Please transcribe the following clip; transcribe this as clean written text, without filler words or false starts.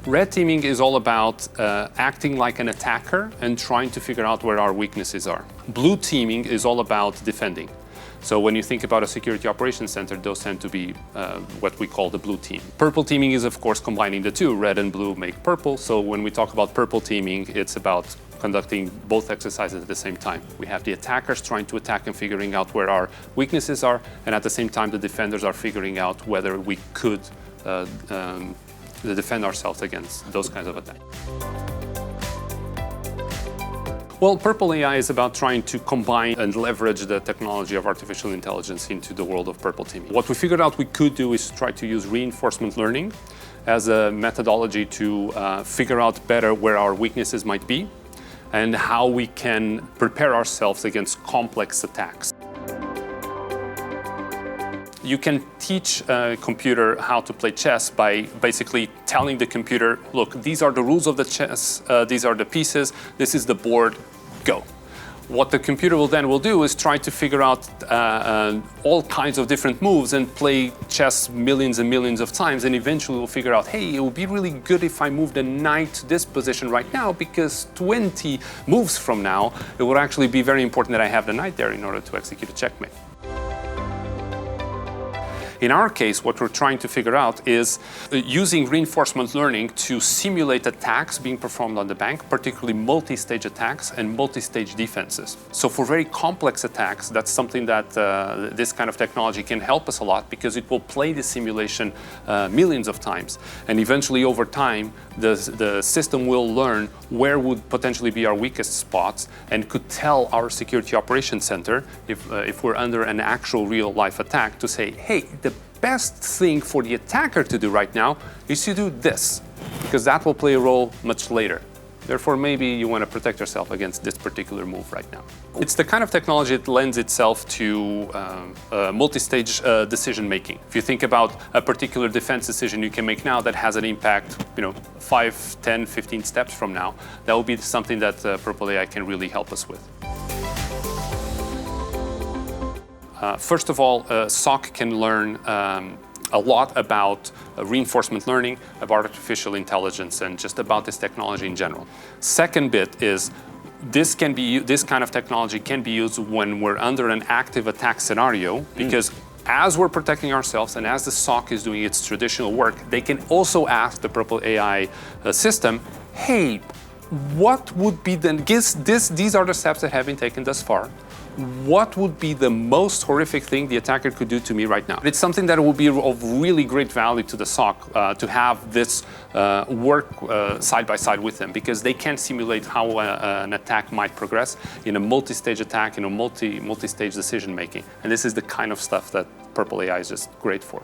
Red teaming is all about acting like an attacker and trying to figure out where our weaknesses are. Blue teaming is all about defending. So when you think about a security operations center, those tend to be what we call the blue team. Purple teaming is, of course, combining the two. Red and blue make purple. So when we talk about purple teaming, it's about conducting both exercises at the same time. We have the attackers trying to attack and figuring out where our weaknesses are, and at the same time, the defenders are figuring out whether we could defend ourselves against those kinds of attacks. Well, PurpleAI is about trying to combine and leverage the technology of artificial intelligence into the world of purple teaming. What we figured out we could do is try to use reinforcement learning as a methodology to figure out better where our weaknesses might be and how we can prepare ourselves against complex attacks. You can teach a computer how to play chess by basically telling the computer, look, these are the rules of the chess, these are the pieces, this is the board, go. What the computer will do is try to figure out all kinds of different moves and play chess millions and millions of times, and eventually will figure out, hey, it would be really good if I move the knight to this position right now, because 20 moves from now, it would actually be very important that I have the knight there in order to execute a checkmate. In our case, what we're trying to figure out is using reinforcement learning to simulate attacks being performed on the bank, particularly multi-stage attacks and multi-stage defenses. So for very complex attacks, that's something that this kind of technology can help us a lot, because it will play the simulation millions of times. And eventually, over time, the system will learn where would potentially be our weakest spots and could tell our security operations center, if we're under an actual real-life attack, to say, hey, the best thing for the attacker to do right now is to do this, because that will play a role much later. Therefore, maybe you want to protect yourself against this particular move right now. It's the kind of technology that lends itself to multi-stage decision-making. If you think about a particular defense decision you can make now that has an impact, 5, 10, 15 steps from now, that will be something that PurpleAI can really help us with. First of all, SOC can learn a lot about reinforcement learning, about artificial intelligence, and just about this technology in general. Second bit is this kind of technology can be used when we're under an active attack scenario, because as we're protecting ourselves and as the SOC is doing its traditional work, they can also ask the PurpleAI system, hey, what would be these are the steps that have been taken thus far. What would be the most horrific thing the attacker could do to me right now? It's something that will be of really great value to the SOC to have this work side by side with them, because they can simulate how an attack might progress in a multi-stage attack, in a multi-stage decision making. And this is the kind of stuff that PurpleAI is just great for.